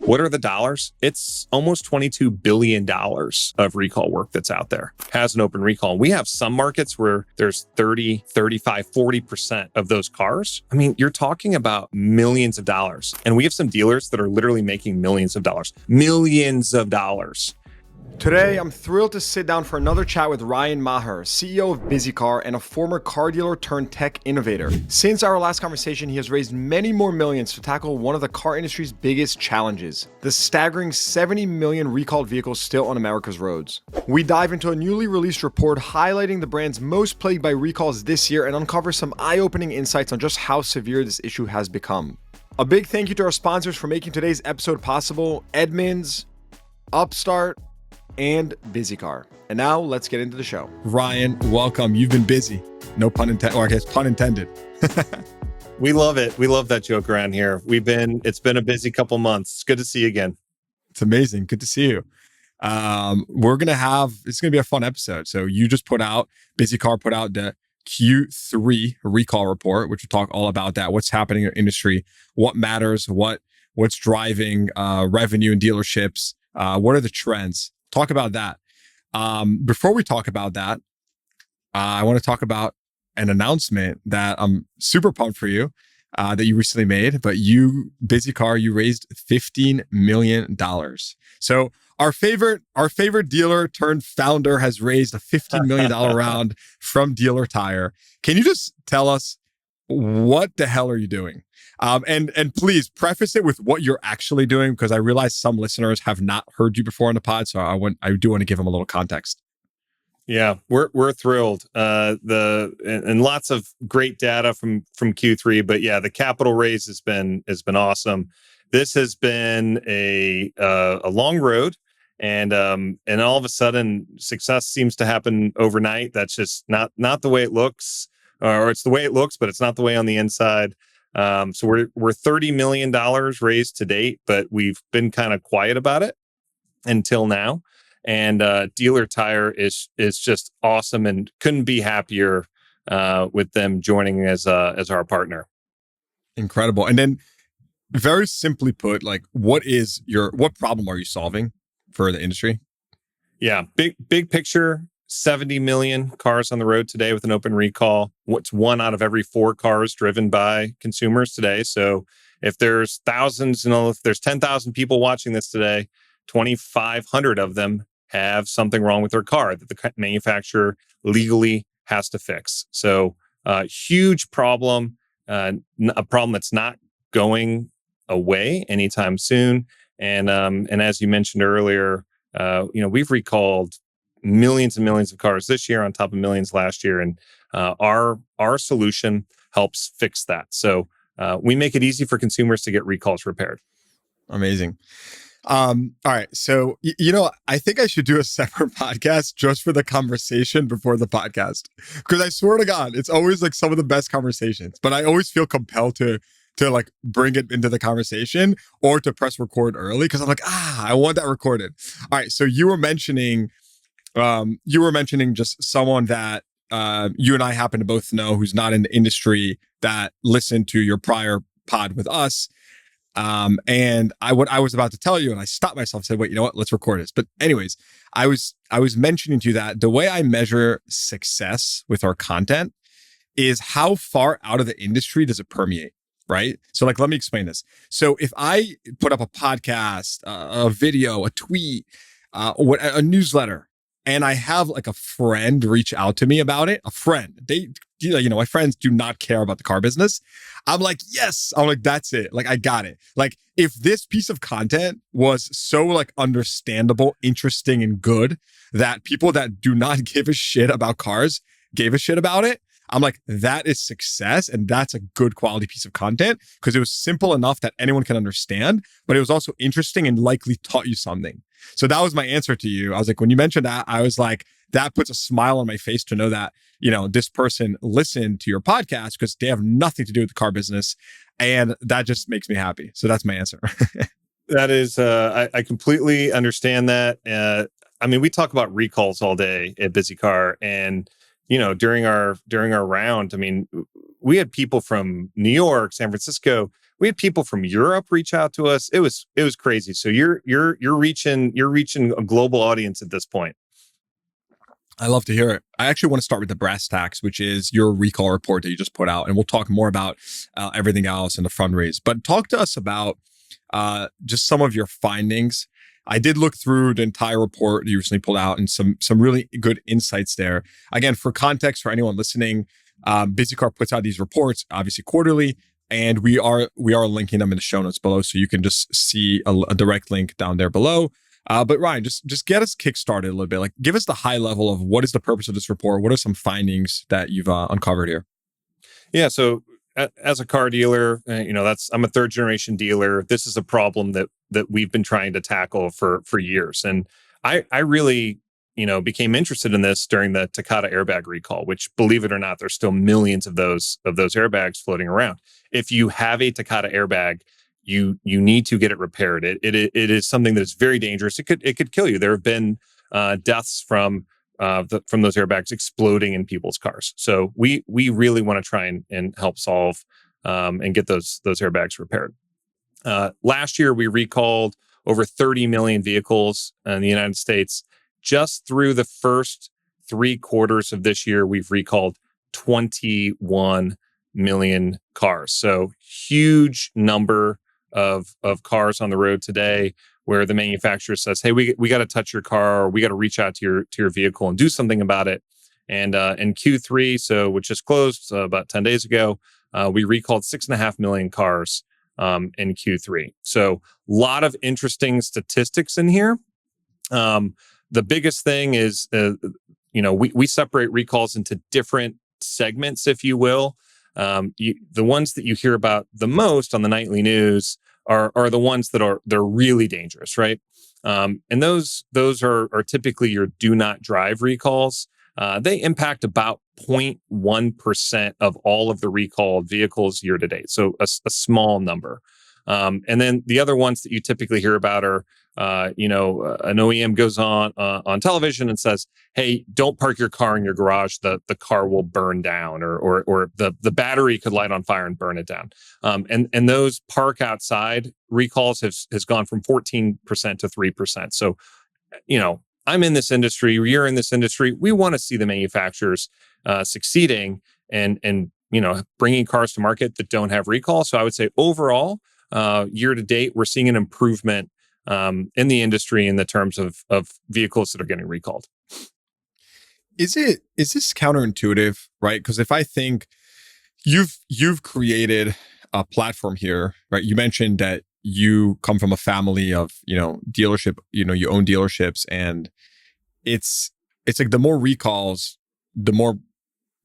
What are the dollars? It's almost $22 billion of recall work that's out there, has an open recall. We have some markets where there's 30, 35, 40% of those cars. I mean, you're talking about millions of dollars. And we have some dealers that are literally making millions of dollars. Millions of dollars. Today, I'm thrilled to sit down for another chat with Ryan Maher, CEO of Bizzy Car and a former car dealer turned tech innovator. Since our last conversation, he has raised many more millions to tackle one of the car industry's biggest challenges, the staggering 70 million recalled vehicles still on America's roads. We dive into a newly released report highlighting the brands most plagued by recalls this year and uncover some eye-opening insights on just how severe this issue has become. A big thank you to our sponsors for making today's episode possible, Edmunds, Upstart, and Bizzy Car. And now let's get into the show. Ryan, welcome. You've been busy. No pun intended, or I guess pun intended. We love it. We love that joke around here. It's been a busy couple months. It's good to see you again. It's amazing. Good to see you. It's going to be a fun episode. So you just Bizzy Car put out the Q3 recall report, which will talk all about that. What's happening in the industry, what matters, what's driving revenue in dealerships, what are the trends? Talk about that. Before we talk about that, I want to talk about an announcement that I'm super pumped for you that you recently made. But Bizzy Car, you raised $15 million. So our favorite dealer turned founder has raised a $15 million round from Dealer Tire. Can you just tell us what the hell are you doing? And please preface it with what you're actually doing, because I realize some listeners have not heard you before on the pod. So I do want to give them a little context. Yeah, we're thrilled. And lots of great data from Q3. But yeah, the capital raise has been awesome. This has been a long road, and all of a sudden success seems to happen overnight. That's just not the way it looks, or it's the way it looks, but it's not the way on the inside. So we're $30 million raised to date, but we've been kind of quiet about it until now. And Dealer Tire is just awesome, and couldn't be happier with them joining as our partner. Incredible. And then, very simply put, like, what problem are you solving for the industry? Yeah, big picture. 70 million cars on the road today with an open recall. What's 1 out of every 4 cars driven by consumers today? So if there's thousands, if there's 10,000 people watching this today, 2,500 of them have something wrong with their car that the manufacturer legally has to fix. So huge problem, a problem that's not going away anytime soon. And as you mentioned earlier, we've recalled millions and millions of cars this year on top of millions last year. And our solution helps fix that. So we make it easy for consumers to get recalls repaired. Amazing. All right. So, I think I should do a separate podcast just for the conversation before the podcast, because I swear to God, it's always like some of the best conversations, but I always feel compelled to like bring it into the conversation or to press record early, because I'm like, I want that recorded. All right. So you were mentioning just someone that you and I happen to both know who's not in the industry that listened to your prior pod with us. And what I was about to tell you, and I stopped myself and said, wait, you know what? Let's record this. But anyways, I was mentioning to you that the way I measure success with our content is how far out of the industry does it permeate, right? So like, let me explain this. So if I put up a podcast, a video, a tweet, a newsletter, and I have like a friend reach out to me about it, my friends do not care about the car business. I'm like, yes. I'm like, that's it. Like, I got it. Like, if this piece of content was so like understandable, interesting, and good that people that do not give a shit about cars gave a shit about it, I'm like, that is success. And that's a good quality piece of content, because it was simple enough that anyone can understand, but it was also interesting and likely taught you something. So that was my answer to you. I was like, when you mentioned that, I was like, that puts a smile on my face to know that, this person listened to your podcast, because they have nothing to do with the car business. And that just makes me happy. So that's my answer. That is, I completely understand that. We talk about recalls all day at Bizzy Car, and during our round, we had people from New York, San Francisco. We had people from Europe reach out to us. It was crazy. So you're reaching a global audience at this point. I love to hear it. I actually want to start with the brass tacks, which is your recall report that you just put out, and we'll talk more about everything else in the fundraise. But talk to us about just some of your findings. I did look through the entire report you recently pulled out, and some really good insights there. Again, for context, for anyone listening, BizzyCar puts out these reports obviously quarterly, and we are linking them in the show notes below, so you can just see a direct link down there below. But Ryan, just get us kickstarted a little bit. Like, give us the high level of what is the purpose of this report. What are some findings that you've uncovered here? Yeah. So as a car dealer, I'm a third generation dealer. This is a problem that we've been trying to tackle for years, and I really became interested in this during the Takata airbag recall, which, believe it or not, there's still millions of those airbags floating around. If you have a Takata airbag, you need to get it repaired. It is something that is very dangerous. It could kill you. There have been deaths from those airbags exploding in people's cars. So we really want to try and help solve and get those airbags repaired. Last year, we recalled over 30 million vehicles in the United States. Just through the first 3 quarters of this year, we've recalled 21 million cars. So huge number of cars on the road today where the manufacturer says, hey, we got to touch your car, or we got to reach out to your vehicle and do something about it. And in Q3, so which just closed about 10 days ago, we recalled 6.5 million cars in Q3. So a lot of interesting statistics in here. The biggest thing is, we separate recalls into different segments, if you will. The ones that you hear about the most on the nightly news are the ones they're really dangerous, right? And those are typically your do not drive recalls. They impact about 0.1% of all of the recalled vehicles year to date. So a small number. And then the other ones that you typically hear about are, an OEM goes on television and says, "Hey, don't park your car in your garage. The car will burn down, or the battery could light on fire and burn it down." And those park outside recalls has gone from 14% to 3%. So, I'm in this industry. You're in this industry. We want to see the manufacturers succeeding and bringing cars to market that don't have recall. So I would say overall, year to date, we're seeing an improvement in the industry in the terms of vehicles that are getting recalled. Is this counterintuitive, right? Because if I think you've created a platform here, right? You mentioned that you come from a family of dealership, you own dealerships, and it's like the more recalls, the more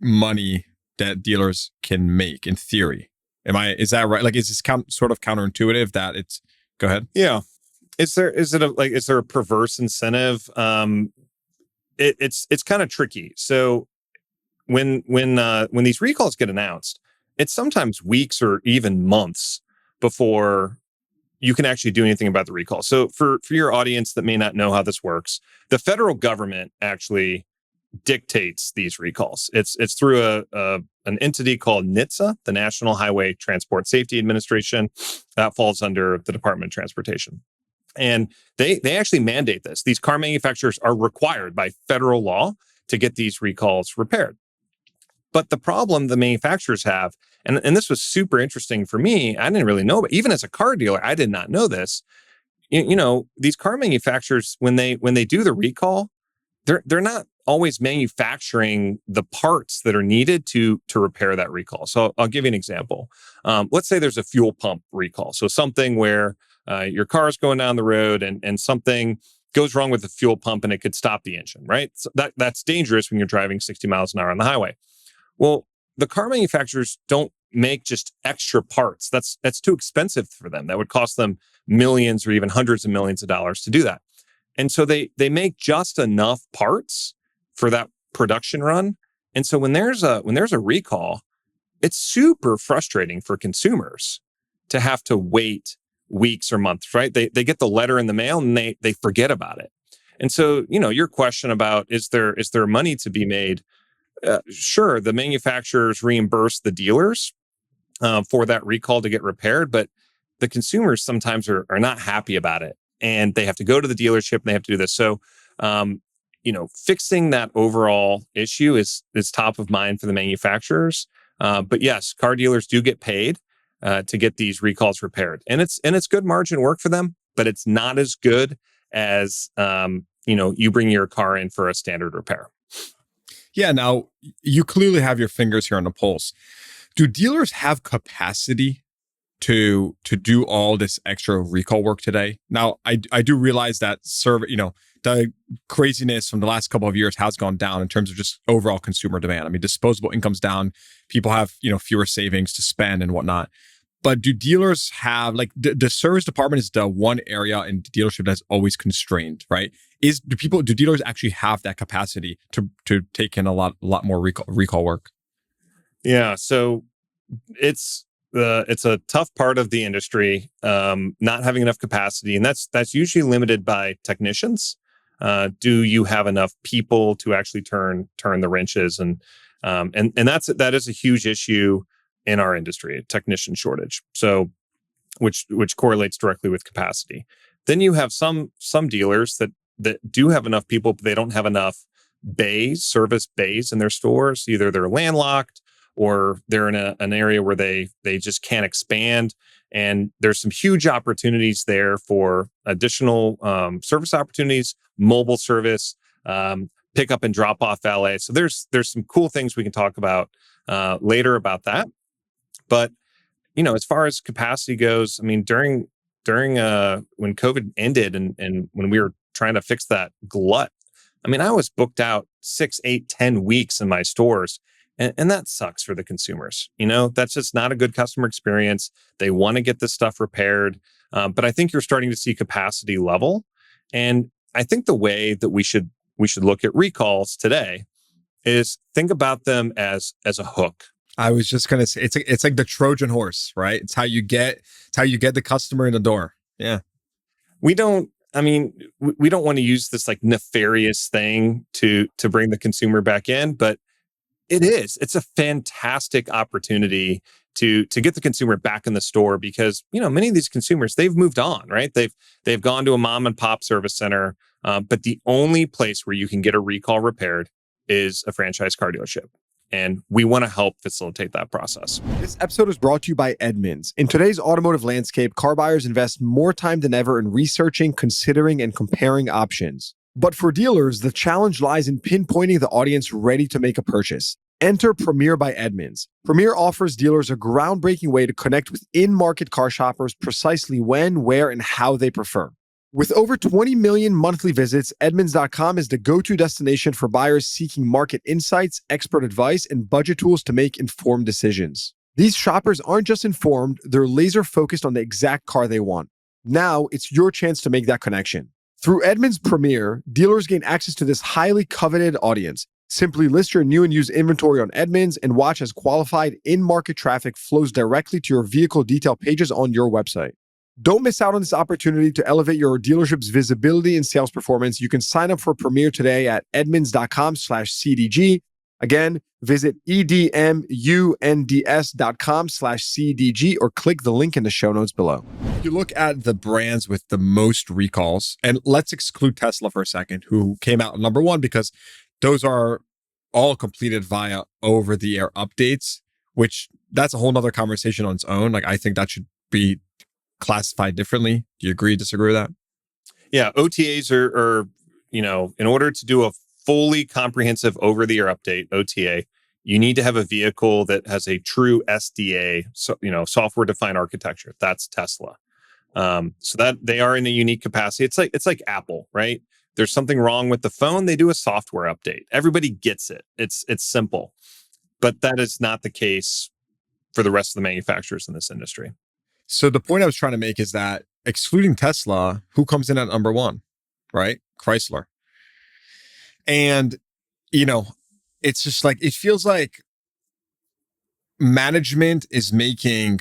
money that dealers can make in theory. Is that right? Like, is this sort of counterintuitive that it's, go ahead. Yeah. Is there a perverse incentive? It's kind of tricky. So when these recalls get announced, it's sometimes weeks or even months before you can actually do anything about the recall. So for your audience that may not know how this works, the federal government actually dictates these recalls. It's through an entity called NHTSA, the National Highway Transport Safety Administration, that falls under the Department of Transportation. And they actually mandate this. These car manufacturers are required by federal law to get these recalls repaired. But the problem the manufacturers have, and this was super interesting for me, I didn't really know, but even as a car dealer, I did not know this. These car manufacturers, when they do the recall, they're not always manufacturing the parts that are needed to repair that recall. So I'll give you an example. Let's say there's a fuel pump recall. So something where your car is going down the road and something goes wrong with the fuel pump and it could stop the engine, right? So that's dangerous when you're driving 60 miles an hour on the highway. Well, the car manufacturers don't make just extra parts. That's too expensive for them. That would cost them millions or even hundreds of millions of dollars to do that. And so they make just enough parts for that production run. And so when there's a recall, it's super frustrating for consumers to have to wait weeks or months, right? They get the letter in the mail and they forget about it. And so, your question about is there money to be made? Sure, the manufacturers reimburse the dealers for that recall to get repaired, but the consumers sometimes are not happy about it, and they have to go to the dealership and they have to do this. So, fixing that overall issue is top of mind for the manufacturers. But yes, car dealers do get paid to get these recalls repaired, and it's good margin work for them, but it's not as good as you bring your car in for a standard repair. Yeah. Now you clearly have your fingers here on the pulse. Do dealers have capacity to do all this extra recall work today? Now, I do realize that the craziness from the last couple of years has gone down in terms of just overall consumer demand. I mean, disposable income's down. People have, fewer savings to spend and whatnot. But do dealers have, like, the service department is the one area in the dealership that's always constrained, right? Do dealers actually have that capacity to take in a lot more recall work? Yeah, so it's a tough part of the industry, not having enough capacity, and that's usually limited by technicians. Do you have enough people to actually turn the wrenches, and that is a huge issue in our industry, a technician shortage. So, which correlates directly with capacity. Then you have some dealers that do have enough people, but they don't have enough service bays in their stores. Either they're landlocked or they're in an area where they just can't expand. And there's some huge opportunities there for additional service opportunities, mobile service, pick up and drop off valet. So there's some cool things we can talk about later about that. But as far as capacity goes, I mean, during when COVID ended and when we were trying to fix that glut, I mean, I was booked out 6, 8, 10 weeks in my stores. And that sucks for the consumers. That's just not a good customer experience. They want to get this stuff repaired. But I think you're starting to see capacity level. And I think the way that we should look at recalls today is think about them as a hook. I was just gonna say it's like the Trojan horse, right? It's how you get the customer in the door. Yeah. We don't want to use this like nefarious thing to bring the consumer back in, but it's a fantastic opportunity to get the consumer back in the store, because many of these consumers, they've moved on, right? They've gone to a mom and pop service center, but the only place where you can get a recall repaired is a franchise car dealership. And we want to help facilitate that process. This episode is brought to you by Edmunds. In today's automotive landscape, car buyers invest more time than ever in researching, considering, and comparing options. But for dealers, the challenge lies in pinpointing the audience ready to make a purchase. Enter Premier by Edmunds. Premier offers dealers a groundbreaking way to connect with in-market car shoppers precisely when, where, and how they prefer. With over 20 million monthly visits, Edmunds.com is the go-to destination for buyers seeking market insights, expert advice, and budget tools to make informed decisions. These shoppers aren't just informed, they're laser-focused on the exact car they want. Now, it's your chance to make that connection. Through Edmunds Premier, dealers gain access to this highly coveted audience. Simply list your new and used inventory on Edmunds and watch as qualified in-market traffic flows directly to your vehicle detail pages on your website. Don't miss out on this opportunity to elevate your dealership's visibility and sales performance. You can sign up for Premier today at edmunds.com/CDG. Again, visit edmunds.com/CDG or click the link in the show notes below. You look at the brands with the most recalls, and let's exclude Tesla for a second, who came out number one because those are all completed via over-the-air updates, which that's a whole nother conversation on its own. Like, I think that should be classified differently. Do you agree, disagree with that? Yeah, OTAs are in order to do a fully comprehensive over-the-air update, OTA, you need to have a vehicle that has a true SDA, software-defined architecture. That's Tesla. So that they are in a unique capacity. It's like Apple, right? There's something wrong with the phone, they do a software update. Everybody gets it. It's simple. But that is not the case for the rest of the manufacturers in this industry. So the point I was trying to make is that excluding Tesla, who comes in at number one, right? Chrysler. And, it's just like, it feels like management is making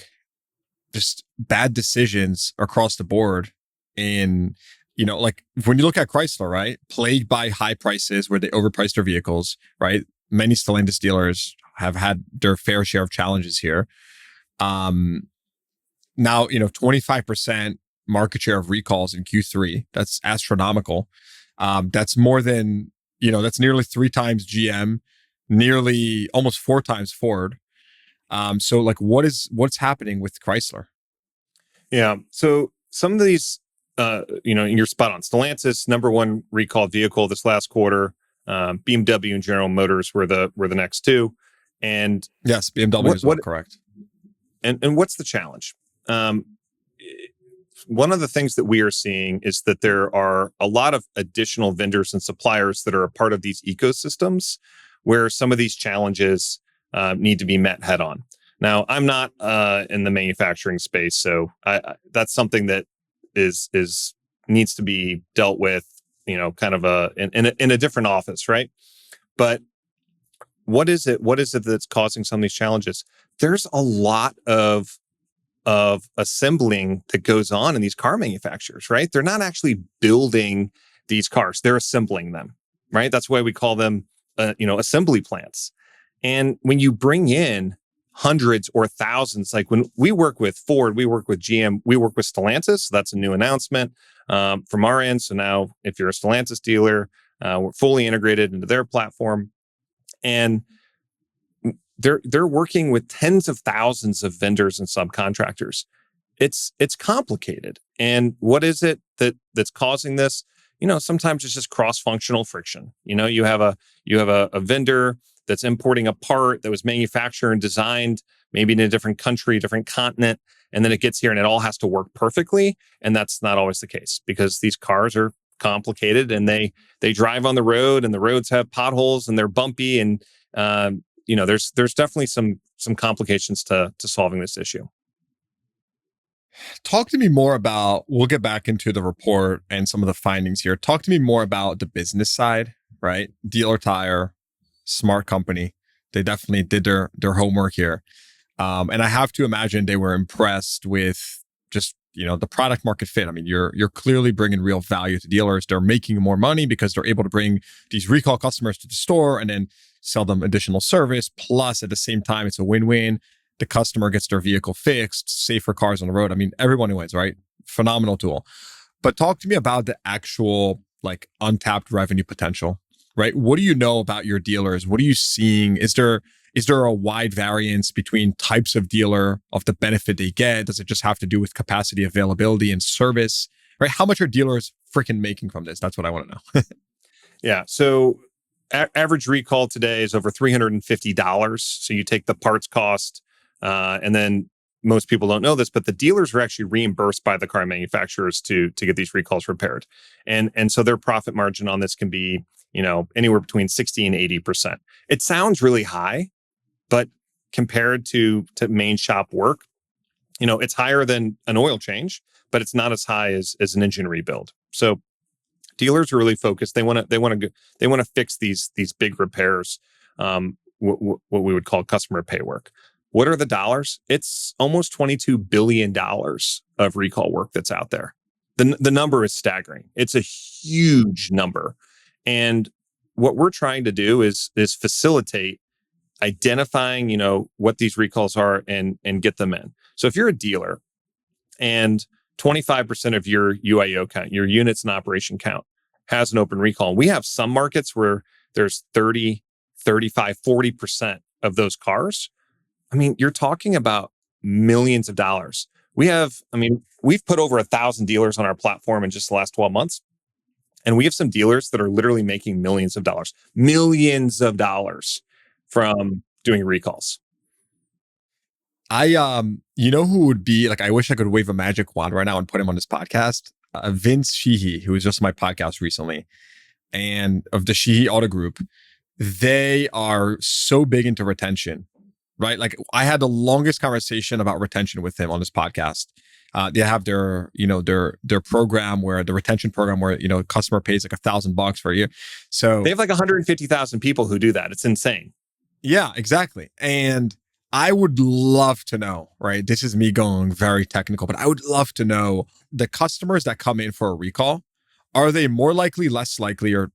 just bad decisions across the board. And, like when you look at Chrysler, right? Plagued by high prices where they overpriced their vehicles, right? Many Stellantis dealers have had their fair share of challenges here. Um, Now, 25% market share of recalls in Q3. That's astronomical. That's more than, that's nearly 3 times GM, nearly almost 4 times Ford. So like what's happening with Chrysler? Yeah. So some of these, you're spot on. Stellantis, number one recalled vehicle this last quarter. BMW and General Motors were the next two. And Yes, BMW as well, correct. And what's the challenge? Um, One of the things that we are seeing is that there are a lot of additional vendors and suppliers that are a part of these ecosystems where some of these challenges need to be met head on. Now, I'm not in the manufacturing space, so that's something that is needs to be dealt with, kind of in a different office, right? But what is it? What is it that's causing some of these challenges? There's a lot of assembling that goes on in these car manufacturers, right? They're not actually building these cars; they're assembling them, right? That's why we call them, assembly plants. And when you bring in hundreds or thousands, like when we work with Ford, we work with GM, we work with Stellantis. So that's a new announcement from our end. So now, if you're a Stellantis dealer, we're fully integrated into their platform, and they're working with tens of thousands of vendors and subcontractors. It's complicated. And what is it that's causing this? Sometimes it's just cross-functional friction. You have a vendor that's importing a part that was manufactured and designed maybe in a different country, different continent, and then it gets here and it all has to work perfectly. And that's not always the case, because these cars are complicated and they drive on the road, and the roads have potholes and they're bumpy, and there's definitely some complications to solving this issue. Talk to me more about, we'll get back into the report and some of the findings here. Talk to me more about the business side, right? Dealer Tire, smart company. They definitely did their homework here. And I have to imagine they were impressed with just, the product market fit. I mean, you're clearly bringing real value to dealers. They're making more money because they're able to bring these recall customers to the store and then sell them additional service. Plus, at the same time, it's a win-win. The customer gets their vehicle fixed, safer cars on the road. I mean, everyone wins, right? Phenomenal tool. But talk to me about the actual like untapped revenue potential, right? What do you know about your dealers? What are you seeing? Is there a wide variance between types of dealer, of the benefit they get? Does it just have to do with capacity, availability, and service, right? How much are dealers freaking making from this? That's what I want to know. Yeah. So average recall today is over $350. So you take the parts cost, and then most people don't know this, but the dealers are actually reimbursed by the car manufacturers to get these recalls repaired. And so their profit margin on this can be, anywhere between 60 and 80%. It sounds really high, but compared to main shop work, it's higher than an oil change, but it's not as high as an engine rebuild. So dealers are really focused. They want to fix these big repairs, what we would call customer pay work. What are the dollars? It's almost $22 billion of recall work that's out there. The number is staggering. It's a huge number. And what we're trying to do is facilitate identifying, what these recalls are and get them in. So if you're a dealer and 25% of your UIO count, your units in operation count, has an open recall, we have some markets where there's 30, 35, 40% of those cars. I mean, you're talking about millions of dollars. We've put over 1,000 dealers on our platform in just the last 12 months. And we have some dealers that are literally making millions of dollars from doing recalls. Who would be like, I wish I could wave a magic wand right now and put him on this podcast. Vince Sheehy, who was just on my podcast recently, and of the Sheehy Auto Group. They are so big into retention, right? Like I had the longest conversation about retention with him on this podcast. They have their program, where the retention program where, customer pays like $1,000 for a year. So they have like 150,000 people who do that. It's insane. Yeah, exactly. And I would love to know, right? This is me going very technical, but I would love to know the customers that come in for a recall. Are they more likely, less likely, or,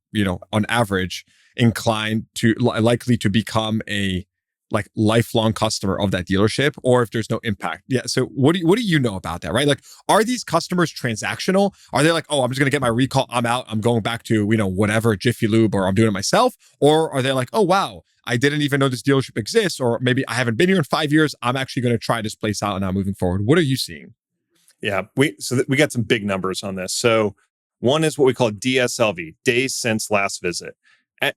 on average, inclined to likely to become a like lifelong customer of that dealership, or if there's no impact. Yeah. So what do you know about that, right? Like, are these customers transactional? Are they like, oh, I'm just gonna get my recall, I'm out, I'm going back to, whatever, Jiffy Lube, or I'm doing it myself? Or are they like, oh wow, I didn't even know this dealership exists, or maybe I haven't been here in 5 years, I'm actually gonna try this place out and now moving forward? What are you seeing? Yeah, we got some big numbers on this. So one is what we call DSLV, days since last visit.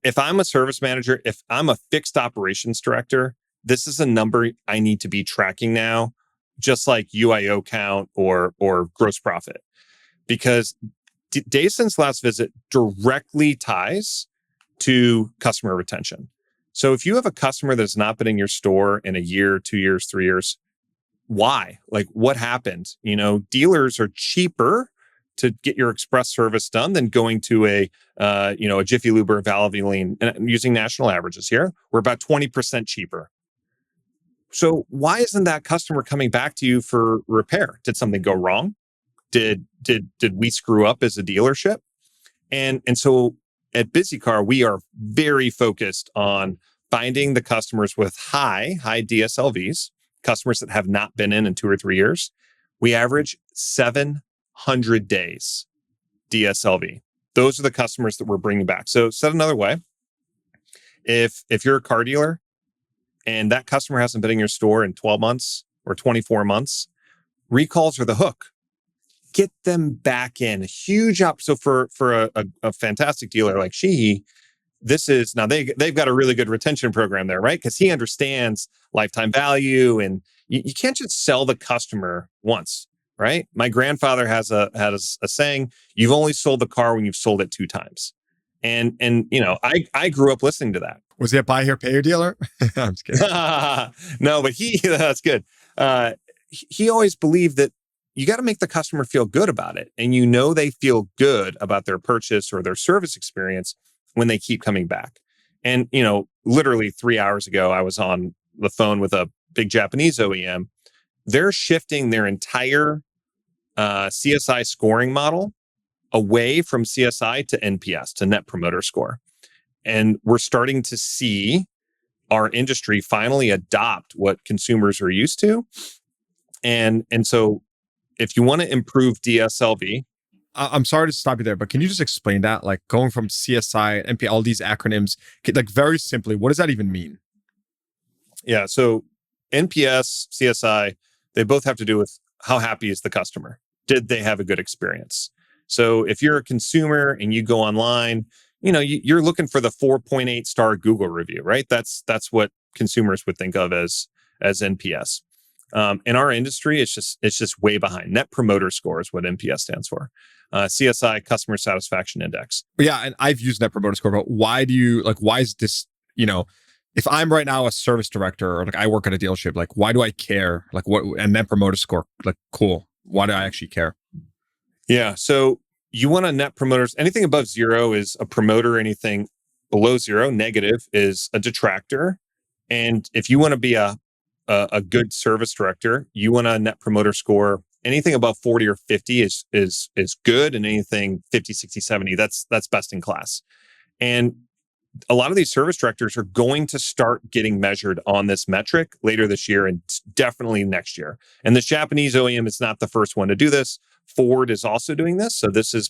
If I'm a service manager, if I'm a fixed operations director, this is a number I need to be tracking now, just like UIO count or gross profit, because days since last visit directly ties to customer retention. So if you have a customer that's not been in your store in a year, 2 years, 3 years, why? Like, what happened? Dealers are cheaper to get your express service done than going to a Jiffy Lube or Valvoline. And I'm using national averages here. We're about 20% cheaper. So why isn't that customer coming back to you for repair? Did something go wrong? Did we screw up as a dealership? And so at BizzyCar, we are very focused on finding the customers with high DSLVs, customers that have not been in 2 or 3 years. We average 700 days DSLV. Those are the customers that we're bringing back. So said another way, if you're a car dealer and that customer hasn't been in your store in 12 months or 24 months, recalls are the hook. Get them back in. Huge up. So for a fantastic dealer like Sheehy, this is now they've got a really good retention program there, right? Because he understands lifetime value, and you can't just sell the customer once, right? My grandfather had a saying: "You've only sold the car when you've sold it 2 times." And I grew up listening to that. Was he a buy here, pay here dealer? I'm just kidding. No, but that's good. He always believed that you got to make the customer feel good about it, and they feel good about their purchase or their service experience when they keep coming back. And, literally 3 hours ago, I was on the phone with a big Japanese OEM. They're shifting their entire CSI scoring model away from CSI to NPS, to Net Promoter Score. And we're starting to see our industry finally adopt what consumers are used to. And so if you want to improve DSLV, I'm sorry to stop you there, but can you just explain that? Like, going from CSI, NP, all these acronyms, like, very simply, what does that even mean? Yeah. So NPS, CSI, they both have to do with how happy is the customer? Did they have a good experience? So if you're a consumer and you go online, you're looking for the 4.8 star Google review, right? That's what consumers would think of as NPS. In our industry, it's just way behind. Net Promoter Score is what NPS stands for. CSI, Customer Satisfaction Index. Yeah, and I've used Net Promoter Score, but why is this, if I'm right now a service director, or like I work at a dealership, like, why do I care? Like, what, and Net Promoter Score, like, cool. Why do I actually care? Yeah, so you want a Net Promoter, anything above 0 is a promoter, anything below 0, negative, is a detractor. And if you want to be a good service director, you want a Net Promoter Score. Anything above 40 or 50 is good, and anything 50, 60, 70, that's best in class. And a lot of these service directors are going to start getting measured on this metric later this year and definitely next year. And the Japanese OEM is not the first one to do this. Ford is also doing this. So this is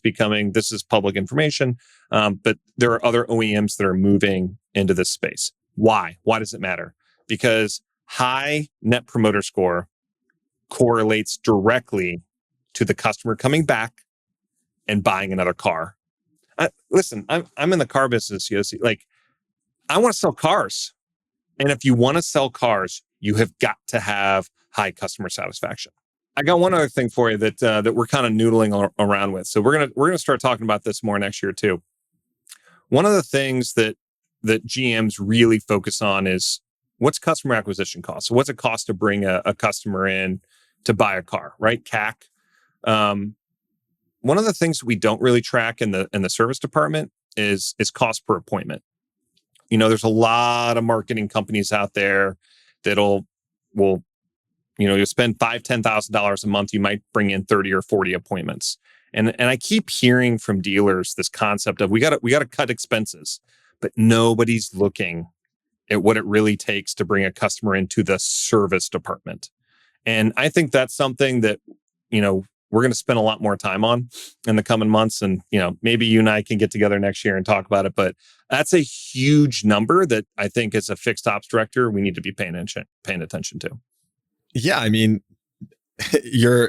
public information. But there are other OEMs that are moving into this space. Why? Why does it matter? Because high Net Promoter Score correlates directly to the customer coming back and buying another car. Listen, I'm in the car business, like, I want to sell cars. And if you want to sell cars, you have got to have high customer satisfaction. I got one other thing for you that we're kind of noodling around with. So we're gonna start talking about this more next year too. One of the things that GMs really focus on is, what's customer acquisition cost? So what's it cost to bring a customer in to buy a car, right? CAC. One of the things we don't really track in the service department is cost per appointment. There's a lot of marketing companies out there that'll you'll spend $5,000-$10,000 a month. You might bring in 30 or 40 appointments. And I keep hearing from dealers this concept of we got to cut expenses, but nobody's looking at what it really takes to bring a customer into the service department. And I think that's something that, we're going to spend a lot more time on in the coming months. And, maybe you and I can get together next year and talk about it. But that's a huge number that I think as a fixed ops director, we need to be paying attention to. Yeah, I mean,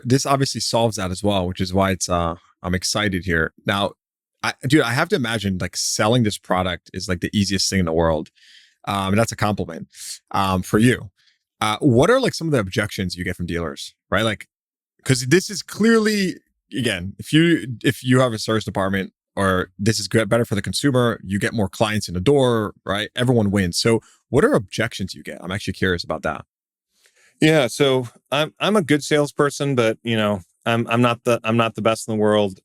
this obviously solves that as well, which is why I'm excited here. Now, I have to imagine like selling this product is like the easiest thing in the world. And that's a compliment for you. What are like some of the objections you get from dealers, right? Like, because this is clearly, again, if you have a service department, or this is good, better for the consumer, you get more clients in the door, right? Everyone wins. So what are objections you get? I'm actually curious about that. Yeah, so I'm a good salesperson, but I'm not the best in the world.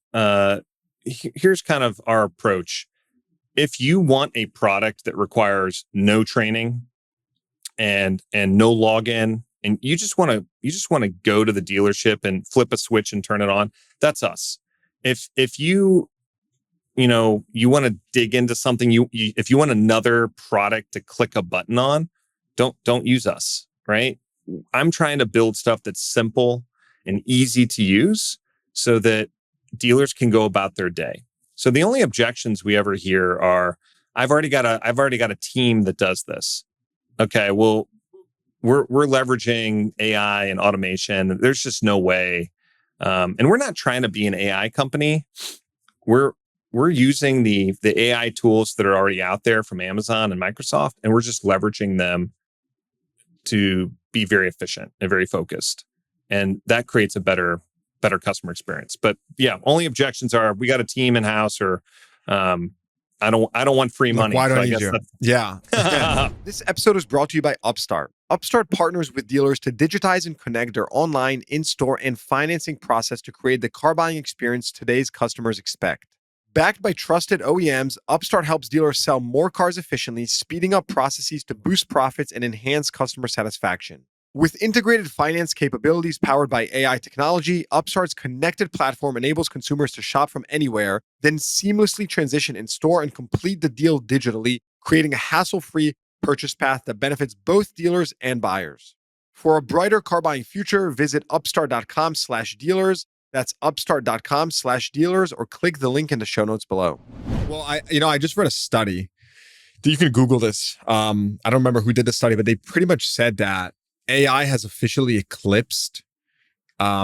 Here's kind of our approach. If you want a product that requires no training and no login, and you just want to go to the dealership and flip a switch and turn it on, that's us. If you want to dig into something, if you want another product to click a button on, don't use us, right? I'm trying to build stuff that's simple and easy to use so that dealers can go about their day. So the only objections we ever hear are, I've already got a team that does this. Okay, well, we're leveraging AI and automation. There's just no way. And we're not trying to be an AI company. We're using the AI tools that are already out there from Amazon and Microsoft, and we're just leveraging them to be very efficient and very focused. And that creates a better customer experience. But yeah, only objections are, we got a team in house, or I don't want free money. Why don't I need you? Yeah. This episode is brought to you by Upstart. Upstart partners with dealers to digitize and connect their online, in-store, and financing process to create the car buying experience today's customers expect. Backed by trusted OEMs, Upstart helps dealers sell more cars efficiently, speeding up processes to boost profits and enhance customer satisfaction. With integrated finance capabilities powered by AI technology, Upstart's connected platform enables consumers to shop from anywhere, then seamlessly transition in store and complete the deal digitally, creating a hassle-free purchase path that benefits both dealers and buyers. For a brighter car buying future, visit upstart.com/dealers. That's upstart.com/dealers, or click the link in the show notes below. Well, I just read a study. You can Google this. I don't remember who did the study, but they pretty much said that AI has officially eclipsed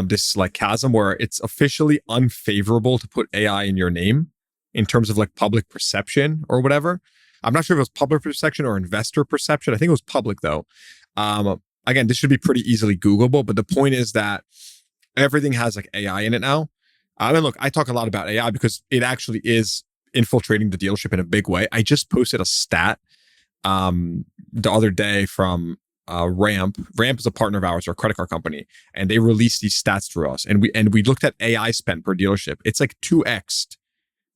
this like chasm where it's officially unfavorable to put AI in your name in terms of like public perception or whatever. I'm not sure if it was public perception or investor perception. I think it was public though. Again, this should be pretty easily Googleable, but the point is that everything has like AI in it now. I mean, look, I talk a lot about AI because it actually is infiltrating the dealership in a big way. I just posted a stat the other day from Ramp. Ramp is a partner of ours, or a credit card company, and they released these stats through us. And we looked at AI spend per dealership. It's like 2x'd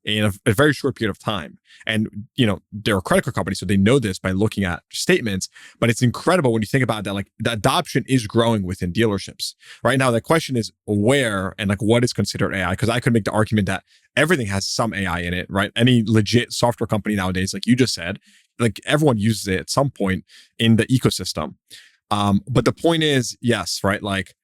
in a very short period of time. And they're a credit card company, so they know this by looking at statements. But it's incredible when you think about that. Like, the adoption is growing within dealerships right now. The question is where and like what is considered AI? Because I could make the argument that everything has some AI in it, right? Any legit software company nowadays, like you just said, like everyone uses it at some point in the ecosystem. But the point is, yes, right? Like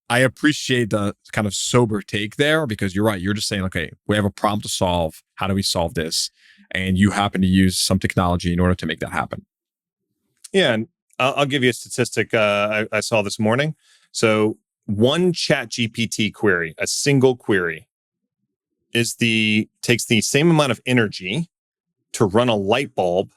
I appreciate the kind of sober take there, because you're right. You're just saying, okay, we have a problem to solve. How do we solve this? And you happen to use some technology in order to make that happen. Yeah. And I'll give you a statistic I saw this morning. So one ChatGPT query, a single query, takes the same amount of energy to run a light bulb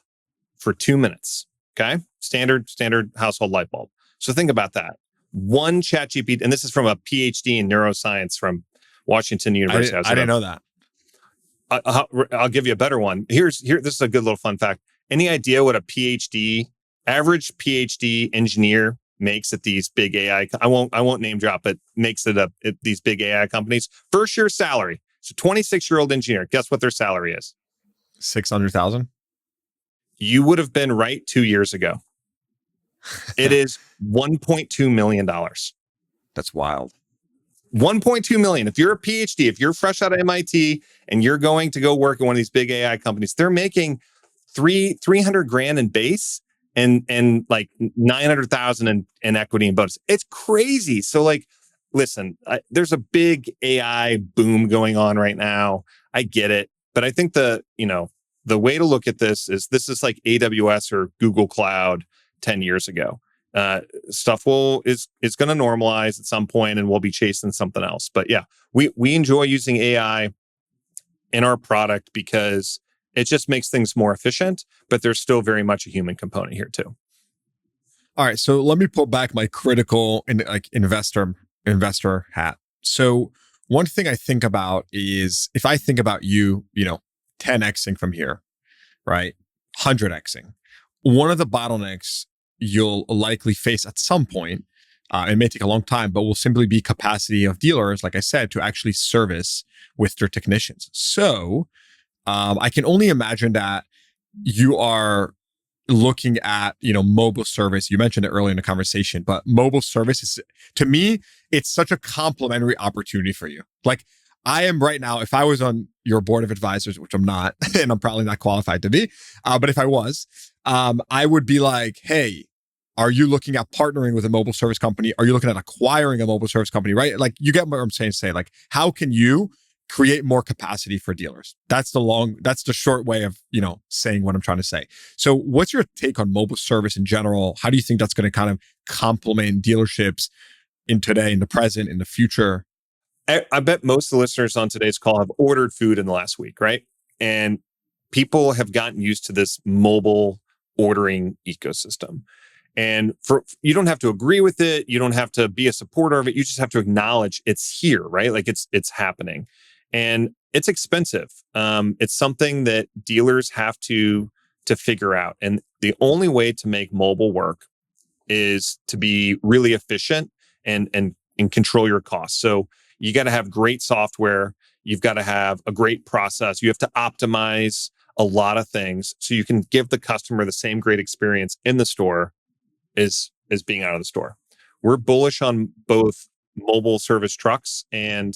for 2 minutes. Okay. Standard household light bulb. So think about that. One ChatGPT, and this is from a PhD in neuroscience from Washington University. I didn't know that. I'll give you a better one. This is a good little fun fact. Any idea what average PhD engineer makes at these big AI? I won't name drop, but makes it up at these big AI companies. First year salary. So 26-year-old engineer. Guess what their salary is? 600,000. You would have been right 2 years ago. It is $1.2 million. That's wild. 1.2 million. If you're a PhD, if you're fresh out of MIT and you're going to go work at one of these big AI companies, they're making 300 grand in base and like 900,000 in equity and bonus. It's crazy. So like, listen, there's a big AI boom going on right now. I get it, but I think the way to look at this is like AWS or Google Cloud 10 years ago. Stuff is going to normalize at some point, and we'll be chasing something else. But yeah, we enjoy using AI in our product because it just makes things more efficient, but there's still very much a human component here too. All right, so let me pull back my critical investor hat. So one thing I think about is if I think about you 10xing from here, right? 100xing. One of the bottlenecks you'll likely face at some point, it may take a long time, but will simply be capacity of dealers, like I said, to actually service with their technicians. So I can only imagine that you are looking at, mobile service. You mentioned it earlier in the conversation, but mobile service is, to me, it's such a complementary opportunity for you. Like I am right now, if I was on your board of advisors, which I'm not, and I'm probably not qualified to be, but if I was, I would be like, hey, are you looking at partnering with a mobile service company? Are you looking at acquiring a mobile service company, right? Like you get what I'm saying, like, how can you create more capacity for dealers? That's the short way of, saying what I'm trying to say. So what's your take on mobile service in general? How do you think that's going to kind of complement dealerships in today, in the present, in the future? I bet most of the listeners on today's call have ordered food in the last week, right? And people have gotten used to this mobile ordering ecosystem. And you don't have to agree with it. You don't have to be a supporter of it. You just have to acknowledge it's here, right? Like it's happening. And it's expensive. It's something that dealers have to figure out. And the only way to make mobile work is to be really efficient and control your costs. So you got to have great software. You've got to have a great process. You have to optimize a lot of things so you can give the customer the same great experience in the store as being out of the store. We're bullish on both mobile service trucks and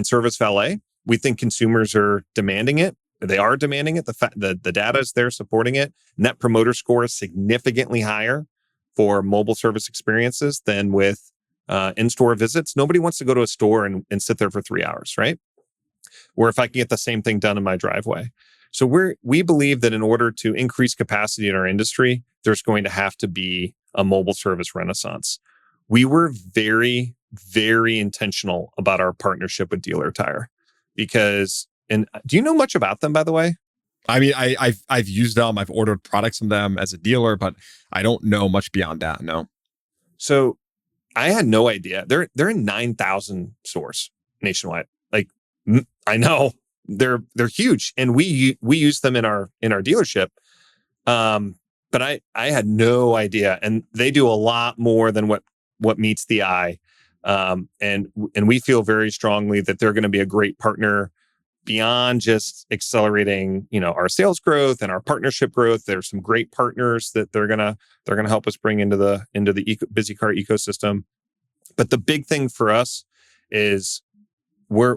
service valet. We think consumers are demanding it. They are demanding it. The data is there supporting it. Net Promoter Score is significantly higher for mobile service experiences than with in-store visits. Nobody wants to go to a store and sit there for 3 hours, right? Or if I can get the same thing done in my driveway. So we believe that in order to increase capacity in our industry, there's going to have to be a mobile service renaissance. We were very, very intentional about our partnership with Dealer Tire because, and do you know much about them, by the way? I mean, I've used them. I've ordered products from them as a dealer, but I don't know much beyond that. No. So I had no idea. They're in 9,000 stores nationwide. Like I know they're huge, and we use them in our dealership. But I had no idea, and they do a lot more than what meets the eye. And we feel very strongly that they're going to be a great partner beyond just accelerating, our sales growth and our partnership growth. There's some great partners that they're gonna help us bring into the BizzyCar ecosystem. But the big thing for us is how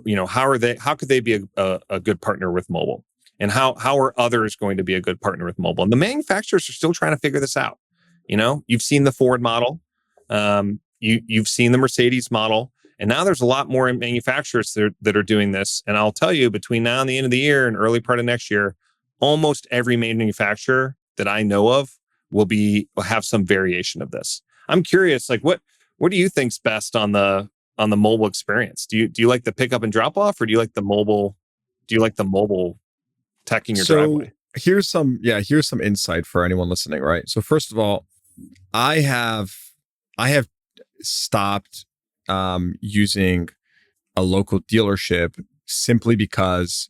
could they be a good partner with mobile, and how are others going to be a good partner with mobile? And the manufacturers are still trying to figure this out. You've seen the Ford model, you've seen the Mercedes model. And now there's a lot more manufacturers that are doing this. And I'll tell you, between now and the end of the year and early part of next year, almost every manufacturer that I know of will have some variation of this. I'm curious, like what do you think's best on the mobile experience? Do you like the pickup and drop off, or do you like the mobile tech in your driveway? Here's some insight for anyone listening, right? So first of all, I have stopped using a local dealership simply because,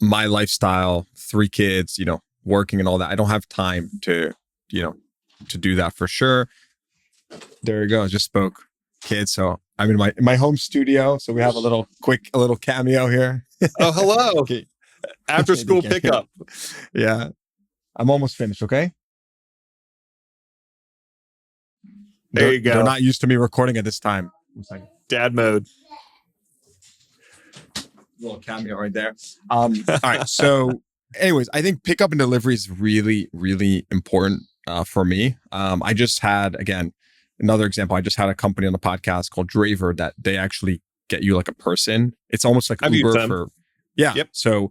my lifestyle, 3 kids, working and all that. I don't have time to do that for sure. There you go. I just spoke kids. So I'm in my home studio. So we have a little cameo here. Oh, hello. Okay. After school pickup. Yeah. I'm almost finished. Okay. There you go. They're not used to me recording at this time. Dad mode. Little cameo right there. All right. So anyways, I think pickup and delivery is really, really important for me. I just had, again, another example. I just had a company on the podcast called Draver that they actually get you like a person. It's almost like I've used Uber them. for, yeah. Yep. So,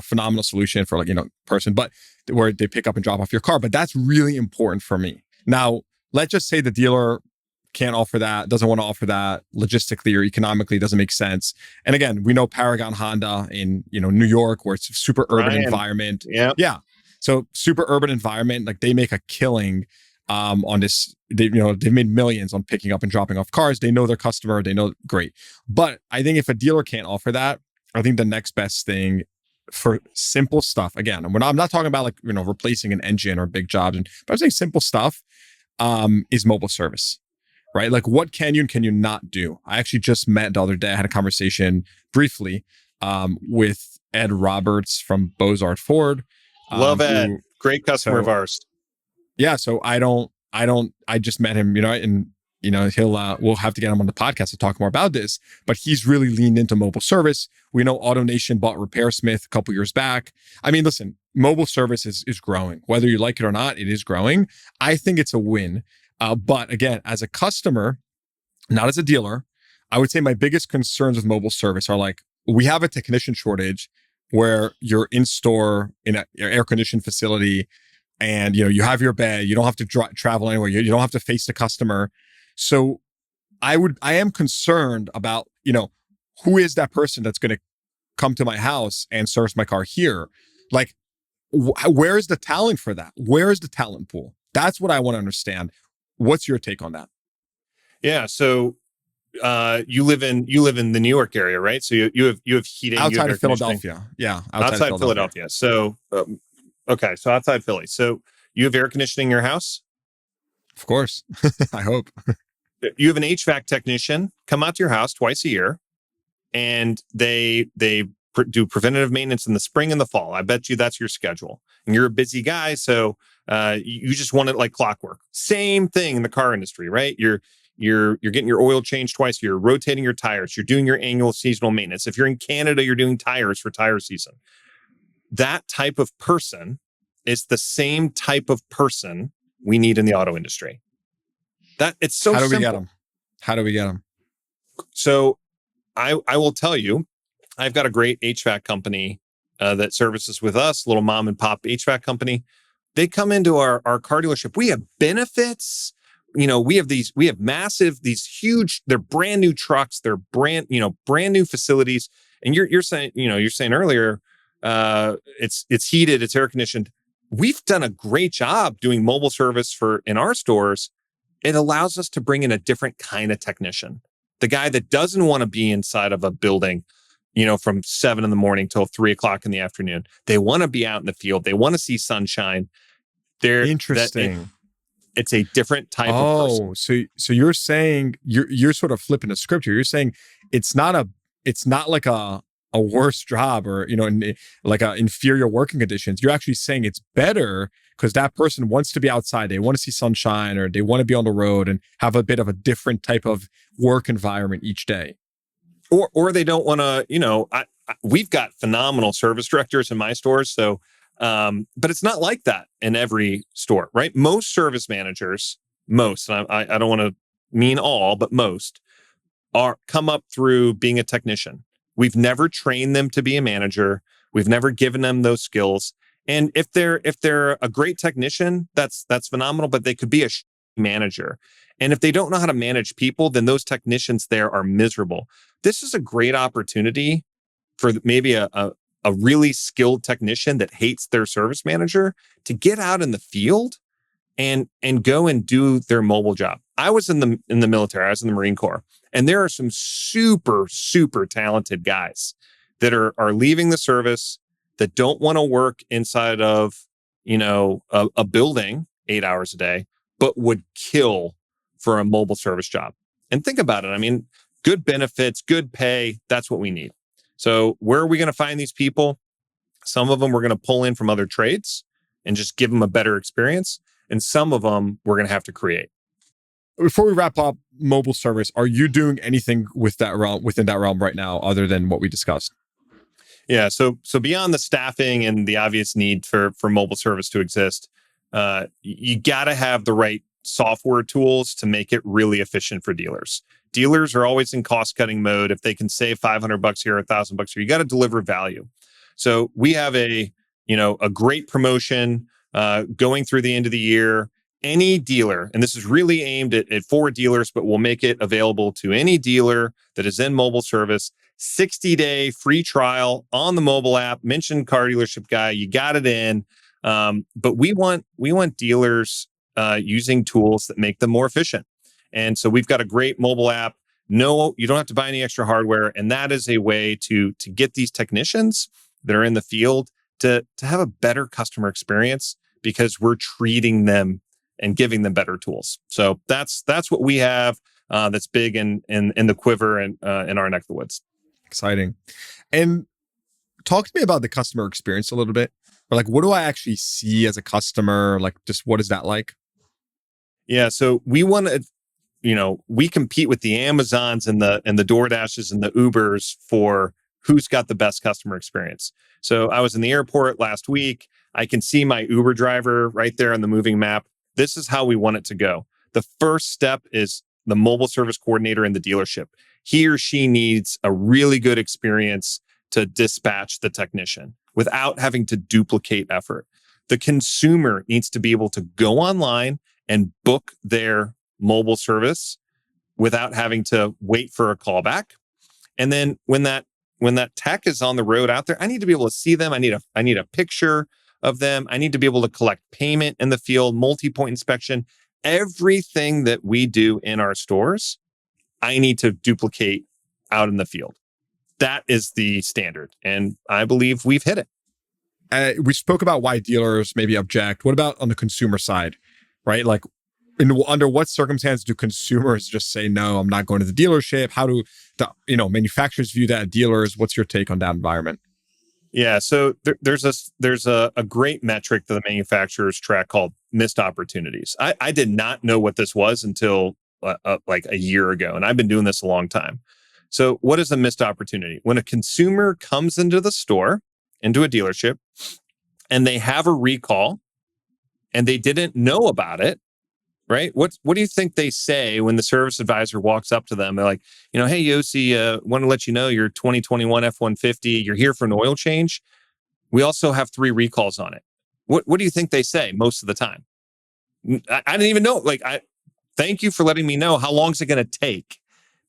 phenomenal solution for person, but where they pick up and drop off your car. But that's really important for me. Now, let's just say the dealer can't offer that, doesn't want to offer that logistically or economically, doesn't make sense. And again, we know Paragon Honda in New York, where it's a super urban environment. Yeah. So super urban environment, like they make a killing on this. They've made millions on picking up and dropping off cars. They know their customer, they know, great. But I think if a dealer can't offer that, I think the next best thing for simple stuff, again, I'm not talking about replacing an engine or big jobs, but I'm saying simple stuff is mobile service. Right? Like what can you and can you not do? I actually just met the other day, I had a conversation briefly with Ed Roberts from Bozard Ford. Love Ed. Great customer of ours. Yeah. So I just met him, and we'll have to get him on the podcast to talk more about this, but he's really leaned into mobile service. We know AutoNation bought RepairSmith a couple years back. I mean, listen, mobile service is growing. Whether you like it or not, it is growing. I think it's a win. But again, as a customer, not as a dealer, I would say my biggest concerns with mobile service are like, we have a technician shortage where you're in store in an air-conditioned facility and, you have your bed, you don't have to travel anywhere, you don't have to face the customer. So I am concerned about, who is that person that's going to come to my house and service my car here? Like, where is the talent for that? Where is the talent pool? That's what I want to understand. What's your take on that? Yeah. So you live in the New York area, right? So you have heating outside of Philadelphia. Yeah, outside of Philadelphia. So okay, so outside Philly. So you have air conditioning in your house? Of course. I hope. You have an HVAC technician come out to your house twice a year, and they do preventative maintenance in the spring and the fall. I bet you that's your schedule. And you're a busy guy, so you just want it like clockwork. Same thing in the car industry, right? You're getting your oil changed twice a year, rotating your tires, you're doing your annual seasonal maintenance. If you're in Canada, you're doing tires for tire season. That type of person is the same type of person we need in the auto industry. That it's so simple. How do we get them? So I will tell you, I've got a great HVAC company that services with us, little mom and pop HVAC company. They come into our car dealership. We have benefits. We have massive, these huge, they're brand new trucks. They're brand new facilities. And you're saying earlier, it's heated, it's air conditioned. We've done a great job doing mobile service in our stores. It allows us to bring in a different kind of technician. The guy that doesn't want to be inside of a building, from 7 a.m. till 3 o'clock in the afternoon. They want to be out in the field. They want to see sunshine. They're interesting. It's a different type of person. So you're saying you're sort of flipping the script here. You're saying it's not like a worse job or like a inferior working conditions. You're actually saying it's better because that person wants to be outside. They want to see sunshine or they want to be on the road and have a bit of a different type of work environment each day. Or they don't want to, we've got phenomenal service directors in my stores. So, but it's not like that in every store, right? Most service managers, and I don't want to mean all, but most come up through being a technician. We've never trained them to be a manager. We've never given them those skills. And if they're a great technician, that's phenomenal, but they could be a manager. And if they don't know how to manage people, then those technicians there are miserable. This is a great opportunity for maybe a really skilled technician that hates their service manager to get out in the field and go and do their mobile job. I was in the military. I was in the Marine Corps, and there are some super, super talented guys that are leaving the service that don't want to work inside of, a building 8 hours a day, but would kill for a mobile service job. And think about it. I mean, good benefits, good pay. That's what we need. So where are we going to find these people? Some of them we're going to pull in from other trades and just give them a better experience. And some of them we're going to have to create. Before we wrap up mobile service, are you doing anything within that realm right now other than what we discussed? So beyond the staffing and the obvious need for mobile service to exist, you got to have the right software tools to make it really efficient for dealers. Dealers are always in cost cutting mode. If they can save $500 here, $1,000 here, you got to deliver value. So we have a great promotion going through the end of the year. Any dealer, and this is really aimed at Ford dealers, but we'll make it available to any dealer that is in mobile service. 60-day free trial on the mobile app. Mention Car Dealership Guy. You got it in. But we want dealers using tools that make them more efficient. And so we've got a great mobile app. No, you don't have to buy any extra hardware. And that is a way to get these technicians that are in the field to have a better customer experience because we're treating them and giving them better tools. So that's what we have that's big in the quiver and in our neck of the woods. Exciting. And talk to me about the customer experience a little bit. Or like, what do I actually see as a customer? Like, just what is that like? Yeah. So we want to, we compete with the Amazons and the DoorDashes and the Ubers for who's got the best customer experience. So I was in the airport last week. I can see my Uber driver right there on the moving map. This is how we want it to go. The first step is the mobile service coordinator in the dealership. He or she needs a really good experience to dispatch the technician without having to duplicate effort. The consumer needs to be able to go online and book their mobile service without having to wait for a callback. And then when that tech is on the road out there, I need to be able to see them. I need a picture of them. I need to be able to collect payment in the field, multi-point inspection. Everything that we do in our stores, I need to duplicate out in the field. That is the standard. And I believe we've hit it. We spoke about why dealers maybe object. What about on the consumer side, right? Like, under what circumstance do consumers just say, no, I'm not going to the dealership? How do the manufacturers view that? Dealers, what's your take on that environment? Yeah, so there's a great metric that the manufacturers track called missed opportunities. I did not know what this was until like a year ago, and I've been doing this a long time. So what is a missed opportunity? When a consumer comes into the store, into a dealership, and they have a recall, and they didn't know about it, right? What do you think they say when the service advisor walks up to them? They're like, hey, Yossi, want to let you know your 2021 F-150, you're here for an oil change. We also have 3 recalls on it. What do you think they say most of the time? I didn't even know. Thank you for letting me know. How long is it going to take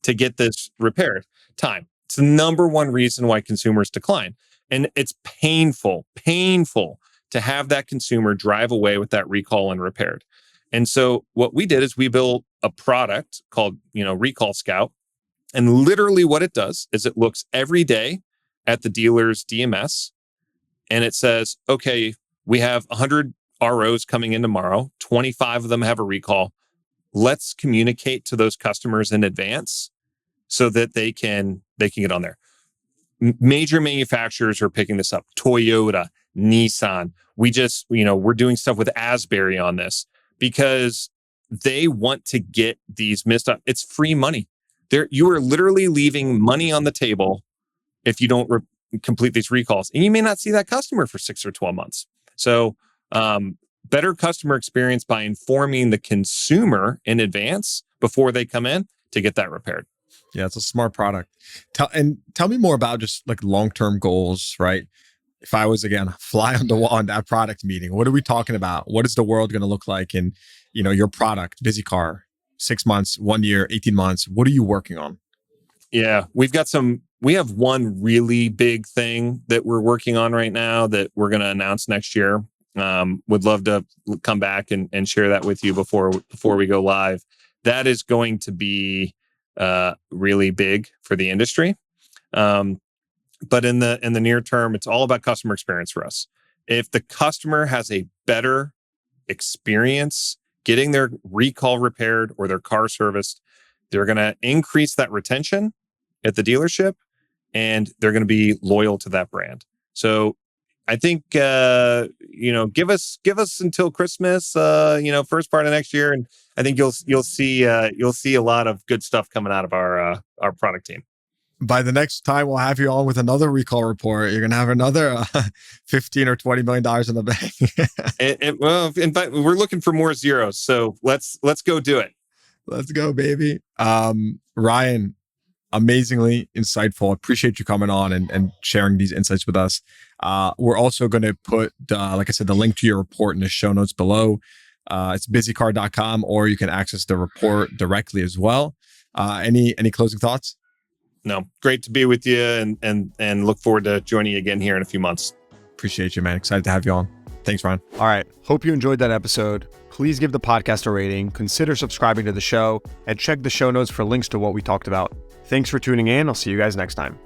to get this repaired? Time. It's the number one reason why consumers decline. And it's painful to have that consumer drive away with that recall unrepaired. And so what we did is we built a product called, Recall Scout. And literally what it does is it looks every day at the dealer's DMS and it says, okay, we have 100 ROs coming in tomorrow. 25 of them have a recall. Let's communicate to those customers in advance so that they can get on there. Major manufacturers are picking this up. Toyota, Nissan. We're doing stuff with Asbury on this, because they want to get these missed up. It's free money. You are literally leaving money on the table if you don't complete these recalls, and you may not see that customer for 6 or 12 months. So, better customer experience by informing the consumer in advance before they come in to get that repaired. Yeah, it's a smart product. Tell me more about just like long-term goals, right? If I was, again, fly on the wall on that product meeting, what are we talking about? What is the world going to look like in, your product, BizzyCar, 6 months, 1 year, 18 months? What are you working on? Yeah, we have one really big thing that we're working on right now that we're going to announce next year. Would love to come back and share that with you before we go live. That is going to be really big for the industry. But in the near term, it's all about customer experience for us. If the customer has a better experience getting their recall repaired or their car serviced, they're going to increase that retention at the dealership, and they're going to be loyal to that brand. So I think give us until Christmas, first part of next year, and I think you'll see a lot of good stuff coming out of our product team. by the next time we'll have you on with another recall report, you're going to have another $15 or $20 million in the bank. Well, in fact, we're looking for more zeros. So let's go do it. Let's go, baby. Ryan, amazingly insightful. Appreciate you coming on and sharing these insights with us. We're also going to put, like I said, the link to your report in the show notes below. It's bizzycar.com, or you can access the report directly as well. Any closing thoughts? No, great to be with you, and look forward to joining you again here in a few months. Appreciate you, man. Excited to have you on. Thanks, Ryan. All right. Hope you enjoyed that episode. Please give the podcast a rating, consider subscribing to the show, and check the show notes for links to what we talked about. Thanks for tuning in. I'll see you guys next time.